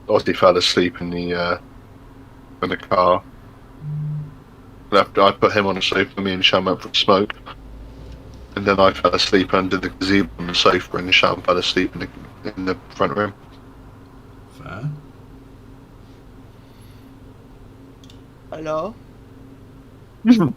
Ozzy fell asleep in the car. I put him on the sofa, me and Sham went for a smoke. And then I fell asleep under the gazebo on the sofa, and Sham fell asleep in the front room. Fair. Hello?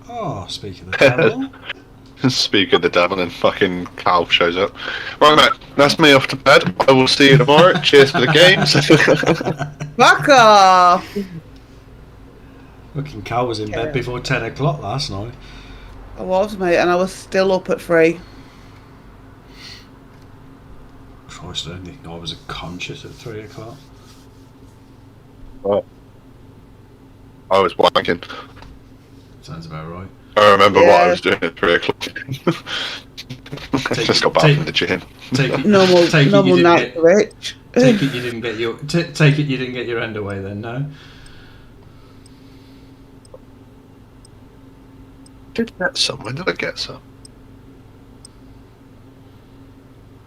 Oh, speak of the devil. Speak of the devil, and fucking Cal shows up. Right, mate, that's me off to bed. I will see you tomorrow. Cheers for the games. Fuck off! Fucking Cal was in bed before 10 o'clock last night. I was, mate, and I was still up at 3. Christ, I don't think I was conscious at 3 o'clock. Well, I was wanking. Sounds about right. I remember what I was doing at 3 o'clock. Just got back from the gym. Normal night, Rich. Take it you didn't get your take it you didn't get your end away then, no? Did get some? When did I get some?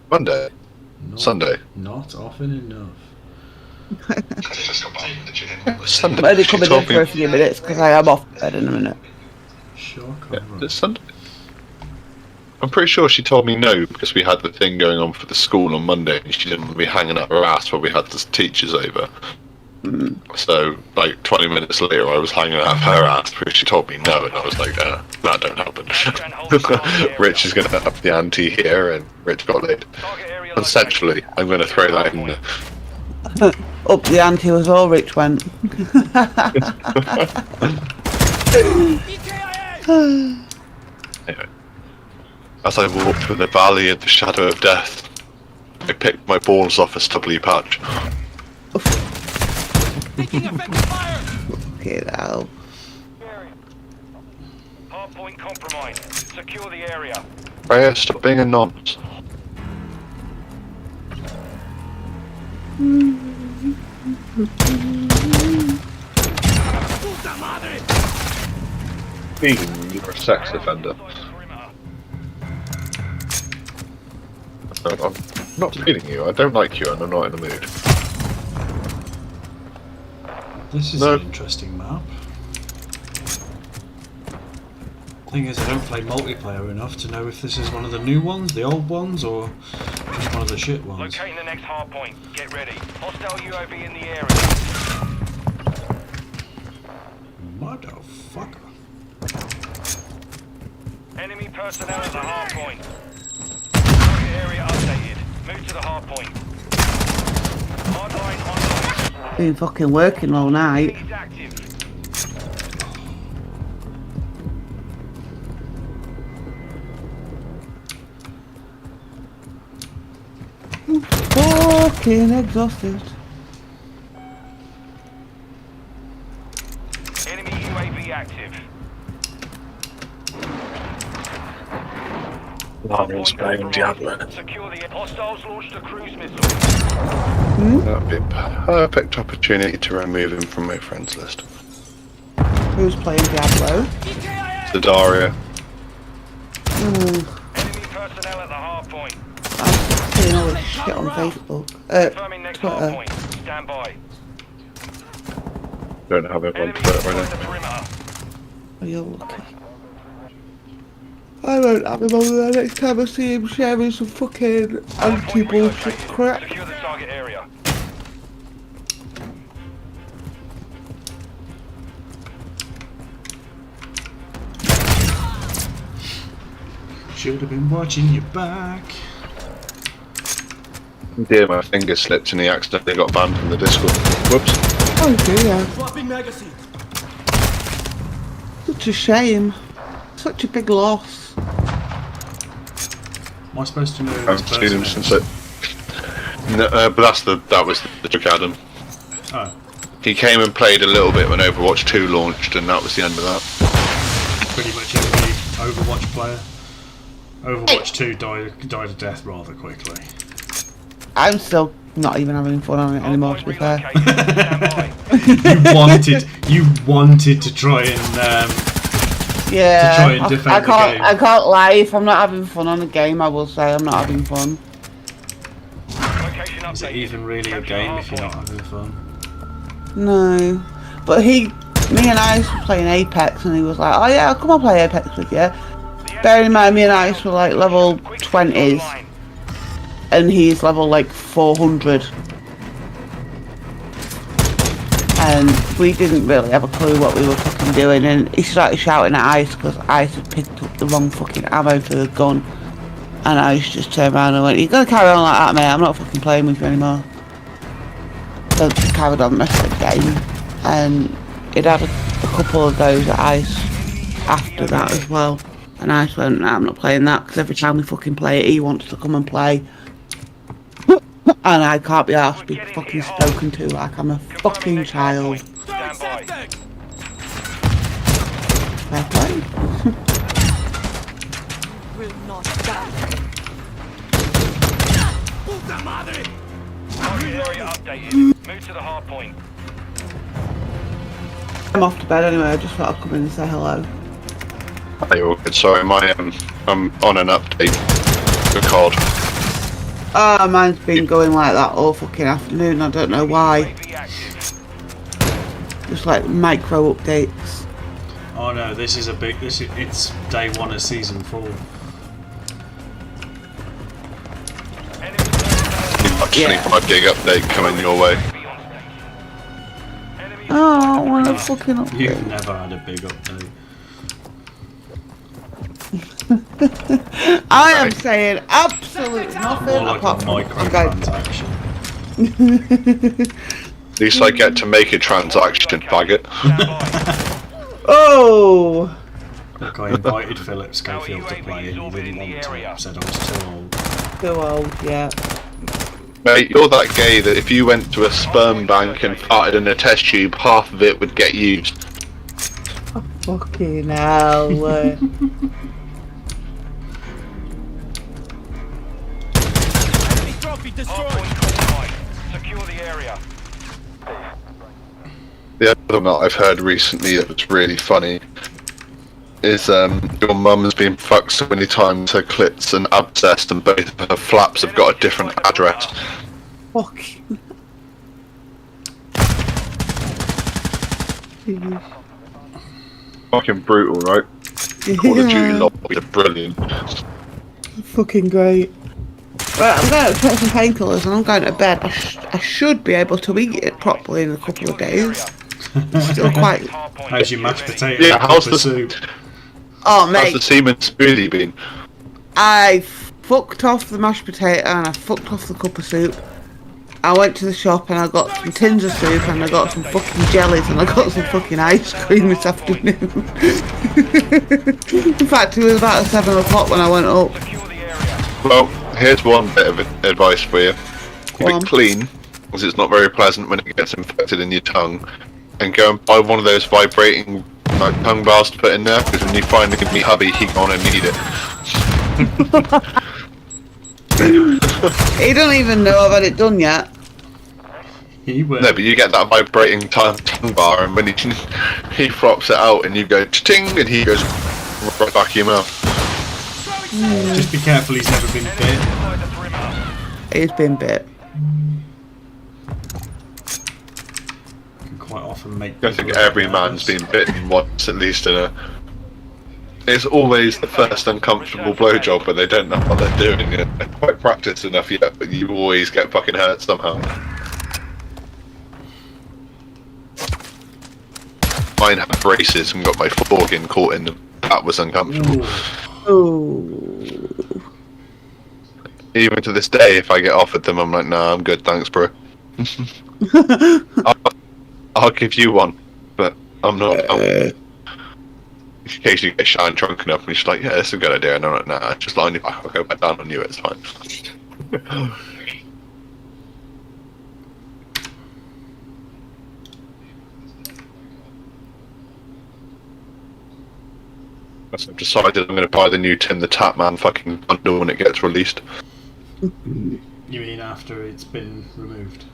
Monday. Sunday. Not often enough. Just got back from the gym. Sunday. I'm only coming in for a few minutes because I am off bed in a minute. Sure, it's Sunday. I'm pretty sure she told me no because we had the thing going on for the school on Monday and she didn't want me hanging up her ass while we had the teachers over. So, like 20 minutes later, I was hanging out her ass because she told me no, and I was like, that don't happen. Rich is going to up the ante here, and Rich got laid. Essentially, I'm going to throw that in there. Up the ante was all Rich went. Anyway, as I walked through the valley of the shadow of death, I picked my balls off a stubbly patch. Get out. Hardpoint compromised. Secure the area. Freya, stop being a nonce. You're a sex offender. I'm not feeling you. I don't like you, and I'm not in the mood. This is an interesting map. Thing is, I don't play multiplayer enough to know if this is one of the new ones, the old ones, or just one of the shit ones. Locating the next hardpoint. Get ready. Hostile UAV in the area. Motherfucker. Enemy personnel at the hardpoint. Target area updated. Move to the hardpoint. Hardline online. Been fucking working all night. He's active. Fucking exhausted. Enemy UAV active. Marvel's playing Diablo. Secure the hostiles launched a cruise missile. That'd be a perfect opportunity to remove him from my friends list. Who's playing Diablo? Zadaria. Enemy personnel at the hardpoint. I'm seeing all this shit on Facebook. Confirming next Twitter. hardpoint. Stand by. Don't have him on Enemy Twitter right inside the now. perimeter. Oh, you're lucky. I won't have him on there next time I see him sharing some fucking anti-bullshit crap. Secure the target area. Should have been watching your back. Dear, my finger slipped and he accidentally got banned from the Discord. Whoops. Oh dear. Swapping magazine. Such a shame. Such a big loss. Am I supposed to know I his haven't seen him first since name? No, but that was the joke, Adam. Oh, He came and played a little bit when Overwatch 2 launched, and that was the end of that. pretty much every Overwatch player. Overwatch 2 died a death rather quickly. I'm still not even having fun on it anymore, to be fair. You wanted to try and Yeah, try and defend the game. I can't lie. If I'm not having fun on a game, I will say I'm not having fun. Location is it updated. even really a Capture game if you're not hardpoint. having fun? No. But me and Ice were playing Apex, and he was like, oh yeah, I'll come and play Apex with you. Bearing in mind, me and Ice were like level 20s, and he's level like 400. And we didn't really have a clue what we were fucking doing, and he started shouting at Ice because Ice had picked up the wrong fucking ammo for the gun. And Ice just turned around and went, you're gonna carry on like that, mate, I'm not fucking playing with you anymore. So carried on the rest of the game, and he'd had a couple of goes at Ice after that as well. And Ice went, nah, I'm not playing that, because every time we fucking play it, he wants to come and play. And I can't be asked to be fucking spoken to like I'm a fucking child. Stand by. Fair play. Will not die. Target area updated. Move to the hard point. I'm off to bed anyway, I just thought I'd come in and say hello. Hey, all good. Sorry, I'm on an update record. Mine's been going like that all fucking afternoon, I don't know why. UAV active. Just like micro updates. Oh no, this is it's day 1 of season 4. Enemy personnel Like 25 gig update coming your way. Enemy Oh, what a fucking You've update. never had a big update. I am saying absolutely nothing More like apart a from I'm going. microtransaction. At least I get to make a transaction, faggot. stand by. Oh! Look, I invited Philip Schofield to UAV play is and he orbiting didn't the want area. to. Said I was too old. Too old, yeah. Mate, you're that gay that if you went to a sperm bank and farted in a test tube, half of it would get used. Fucking hell. Hard point compromised. Secure the area. The other one that I've heard recently that was really funny is your mum's been fucked so many times her clits and abscessed and both of her flaps have got a different address. Fucking. Jeez. Fucking brutal, right? Call of Duty Yeah, lobbies are brilliant. fucking great. Right, I'm going to take some painkillers and I'm going to bed. I should be able to eat it properly in a couple of days. Still quite. Hard point. How's your mashed potato Yeah, and how's cup the of soup? Oh, How's mate. the semen smoothie been? I fucked off the mashed potato and I fucked off the cup of soup. I went to the shop and I got some tins of soup and I got some fucking jellies and I got some fucking ice cream this afternoon. In fact, it was about 7 o'clock when I went up. Secure the area. Well, here's one bit of advice for you. Keep Go on. it clean, because it's not very pleasant when it gets infected in your tongue. And go and buy one of those vibrating like tongue bars to put in there, because when you finally give me hubby, he gonna need it. He don't even know I've had it done yet. He will. No, but you get that vibrating tongue bar, and when he flops it out, and you go ting, and he goes right back in your mouth. Just be careful he's never been bit. Inside the perimeter. He's been bit. Can quite often make I think people every man's nervous. been bitten once at least in a. It's always the first uncomfortable blowjob, but they don't know what they're doing. They're quite practiced enough yet, but you always get fucking hurt somehow. Mine had braces and got my fork in caught in them. That was uncomfortable. Oh. Even to this day, if I get offered them, I'm like, nah, I'm good, thanks, bro. I'll give you one, but I'm not. In case you get shy and drunk enough, and she's like, yeah, that's a good idea. And I'm like, nah, just line you back. I'll go back down on you. It's fine. I've decided I'm going to buy the new Tim the Tap Man fucking bundle when it gets released. You mean after it's been removed?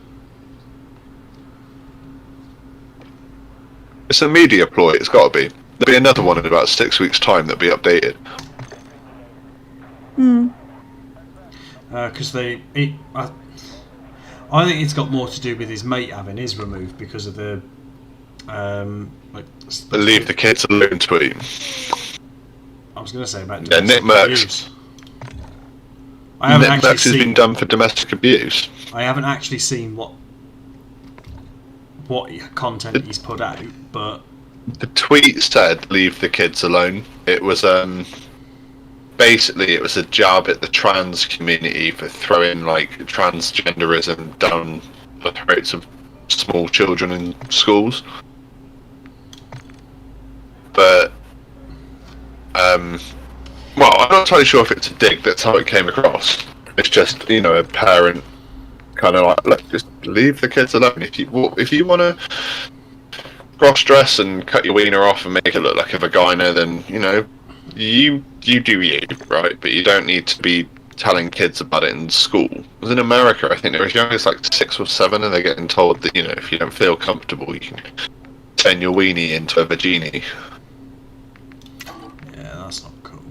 It's a media ploy, it's got to be. There'll be another one in about 6 weeks' time that'll be updated. Hmm. Because I think it's got more to do with his mate having his removed because of the Leave the kids alone tweet. I was going to say about Yeah, Nick domestic Merckx. abuse. I haven't Nick actually Merckx has been seen. done for domestic abuse. I haven't actually seen what content he's put out, but The tweet said, "Leave the kids alone." It was basically it was a jab at the trans community for throwing like transgenderism down the throats of small children in schools. But well, I'm not entirely sure if it's a dig. That's how it came across. It's just, you know, a parent kind of like, look, just leave the kids alone. If you want to cross dress and cut your wiener off and make it look like a vagina, then you know, you do you, right? But you don't need to be telling kids about it in school. Because in America, I think they're as young as like 6 or 7, and they're getting told that, you know, if you don't feel comfortable, you can turn your weenie into a vagina. yeah, that's not cool.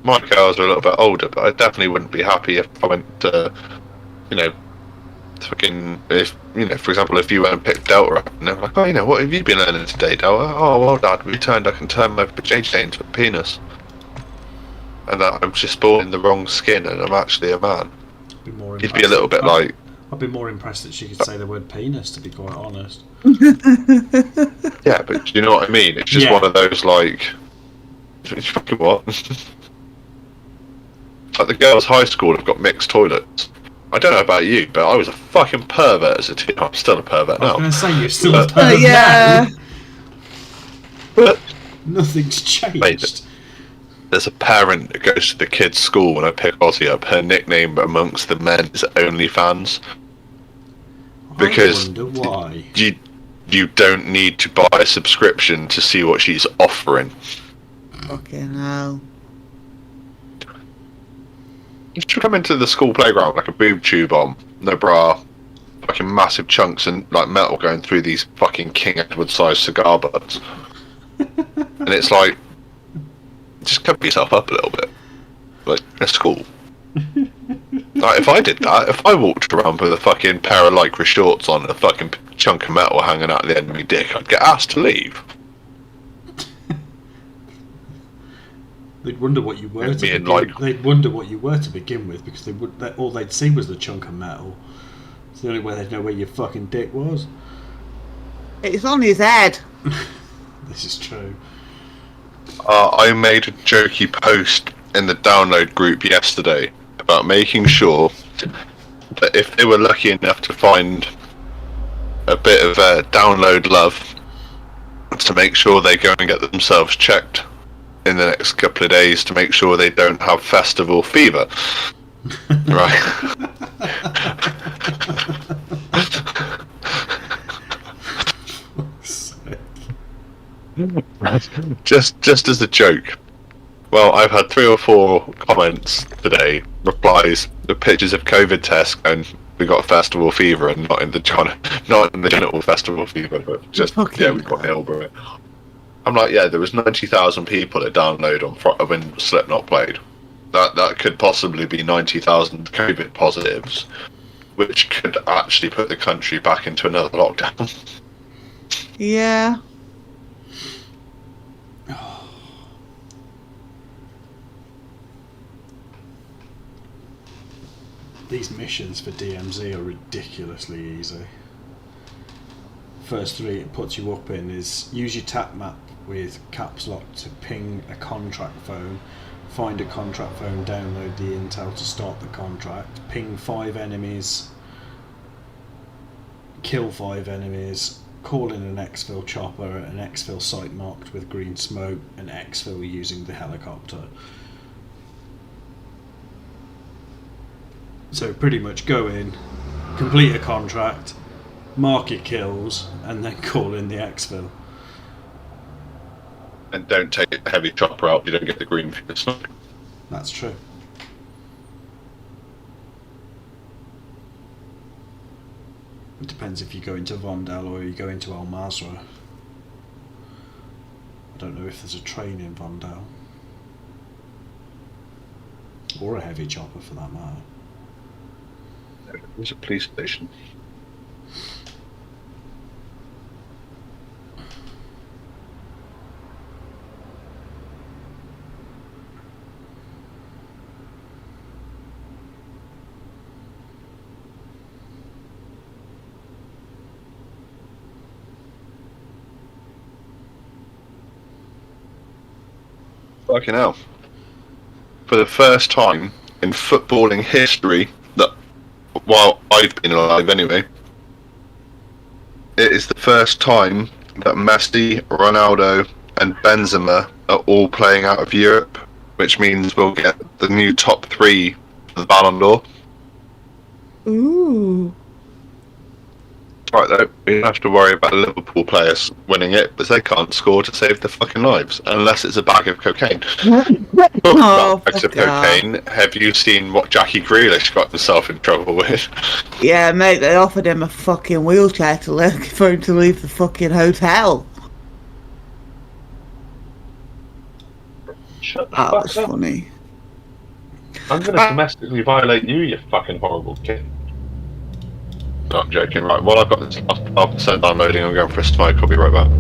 My girls are a little bit older, but I definitely wouldn't be happy if I went to, you know, fucking, if, you know, for example, if you went and picked Delta up and they're like, oh, you know, what have you been learning today, Delta? Oh, well, Dad, I can turn my JJ into a penis. And that I'm just born in the wrong skin and I'm actually a man. He'd be a little bit like... I'd be more impressed that she could say the word penis, to be quite honest. Yeah, but do you know what I mean? It's just one of those, like... Fucking what? Like, the girls' high school have got mixed toilets. I don't know about you, but I was a fucking pervert as a teen. I'm still a pervert now. I was going to say, you're still a pervert yeah. now. But Nothing's changed. Mate, there's a parent that goes to the kid's school when I pick Ozzy up. Her nickname amongst the men is OnlyFans. Because I wonder why. you don't need to buy a subscription to see what she's offering. Fucking hell. You should come into the school playground like a boob tube on, no bra, fucking massive chunks and like metal going through these fucking King Edward sized cigar butts. And it's like, just cover yourself up a little bit. Like, it's cool. Like, if I did that, if I walked around with a fucking pair of lycra shorts on and a fucking chunk of metal hanging out the end of my dick, I'd get asked to leave. They'd wonder what you were to begin. They'd wonder what you were to begin with, because all they'd see was the chunk of metal. It's the only way they'd know where your fucking dick was. It's on his head. This is true. I made a jokey post in the download group yesterday about making sure that if they were lucky enough to find a bit of download love, to make sure they go and get themselves checked in the next couple of days to make sure they don't have festival fever. Right. just as a joke. Well, I've had 3 or 4 comments today, replies, the pictures of COVID tests, and we got festival fever, and not in the genital festival fever, but just Okay. yeah, we got ill, bro. I'm like, yeah, there was 90,000 people that download on when Slipknot played. That could possibly be 90,000 COVID positives, which could actually put the country back into another lockdown. Yeah. These missions for DMZ are ridiculously easy. First 3 it puts you up in is use your tap map with caps lock to ping a contract phone, find a contract phone, download the intel to start the contract, ping 5 enemies, kill 5 enemies, call in an exfil chopper at an exfil site marked with green smoke, and exfil using the helicopter. So pretty much go in, complete a contract, mark your kills, and then call in the exfil. And don't take the heavy chopper out, you don't get the green fingers. That's true. It depends if you go into Vondel or you go into El Mazra. I don't know if there's a train in Vondel. Or a heavy chopper for that matter. There's a police station. Fucking hell. For the first time in footballing history, that while I've been alive anyway, it is the first time that Messi, Ronaldo, and Benzema are all playing out of Europe, which means we'll get the new top 3 for the Ballon d'Or. Ooh. Right though, we don't have to worry about the Liverpool players winning it, because they can't score to save their fucking lives, unless it's a bag of cocaine. Oh, Bags of fuck off. cocaine. Have you seen what Jackie Grealish got himself in trouble with? Yeah, mate, they offered him a fucking wheelchair for him to leave the fucking hotel. Shut the That fuck was up. funny. I'm going to domestically violate you, you fucking horrible kid. No, I'm joking. Right, well, I've got this 12% downloading. I'm going for a smoke. I'll be right back.